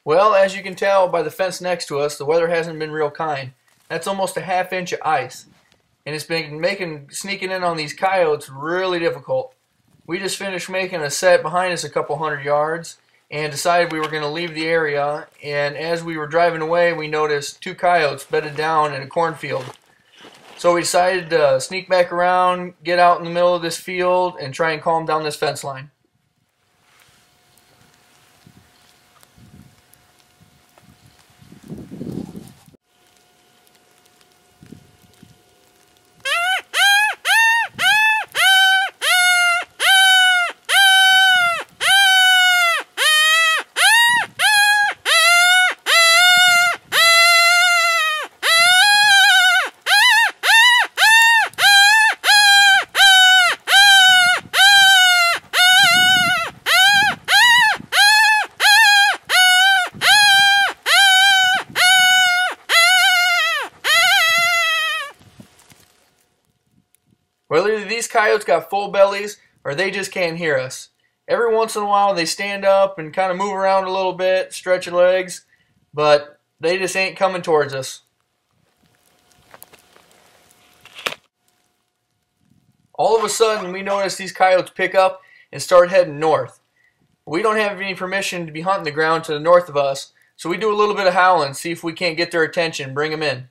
Well, as you can tell by the fence next to us, the weather hasn't been real kind. That's almost a ½ inch of ice. And it's been making sneaking in on these coyotes really difficult. We just finished making a set behind us a couple 100 yards and decided we were going to leave the area. And as we were driving away, we noticed 2 coyotes bedded down in a cornfield. So we decided to sneak back around, get out in the middle of this field, and try and calm down this fence line. Well, either these coyotes got full bellies or they just can't hear us. Every once in a while they stand up and kind of move around a little bit, stretch their legs, but they just ain't coming towards us. All of a sudden we notice these coyotes pick up and start heading north. We don't have any permission to be hunting the ground to the north of us, so we do a little bit of howling, see if we can't get their attention, bring them in.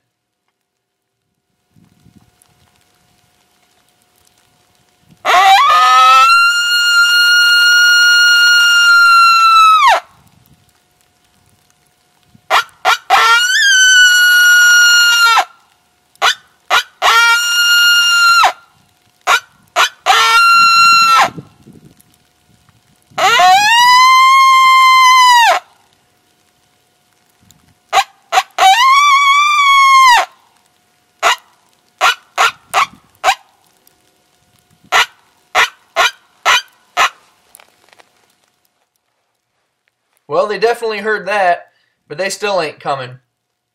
Well, they definitely heard that, but they still ain't coming.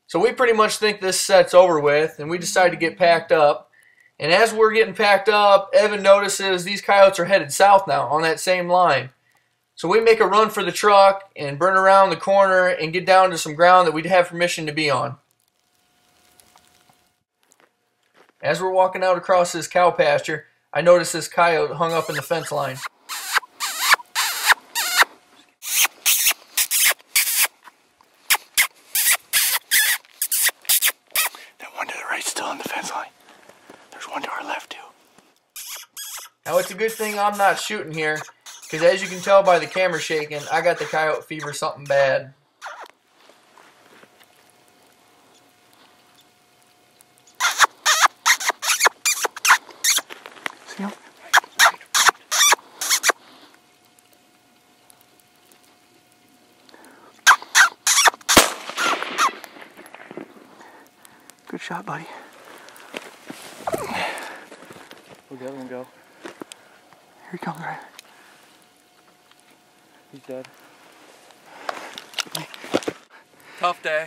So we pretty much think this set's over with, and we decide to get packed up. And as we're getting packed up, Evan notices these coyotes are headed south now on that same line. So we make a run for the truck and burn around the corner and get down to some ground that we'd have permission to be on. As we're walking out across this cow pasture, I notice this coyote hung up in the fence line. Still on the fence line. There's one to our left too. Now it's a good thing I'm not shooting here, because as you can tell by the camera shaking, I got the coyote fever something bad. See him? Good shot, buddy. Where'd the other one go? Here he comes, right? He's dead. Tough day.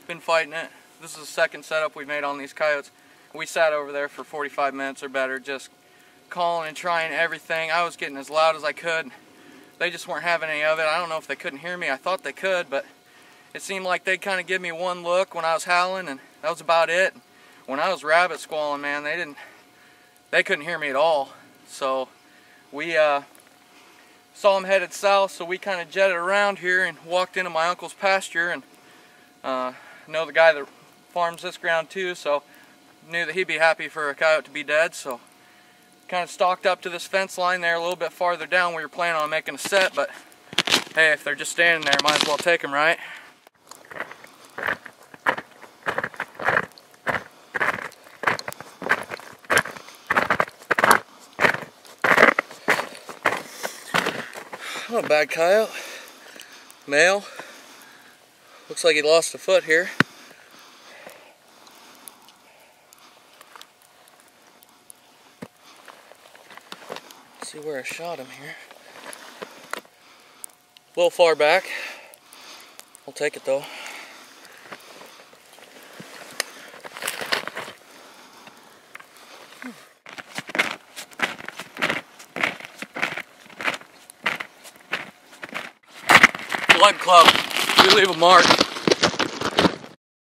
Been fighting it. This is the second setup we made on these coyotes. We sat over there for 45 minutes or better, just calling and trying everything. I was getting as loud as I could. They just weren't having any of it. I don't know if they couldn't hear me. I thought they could, but it seemed like they'd kind of give me one look when I was howling, and that was about it. When I was rabbit squalling, man, they couldn't hear me at all. So we saw them headed south, so we kind of jetted around here and walked into my uncle's pasture, and know the guy that farms this ground too, so knew that he'd be happy for a coyote to be dead. So kind of stalked up to this fence line there a little bit farther down. We were planning on making a set, but hey, if they're just standing there, might as well take them, right? Not a bad coyote. Male. Looks like he lost a foot here. Let's see where I shot him here. A little far back. I'll take it though. Blood Club. we leave a mark.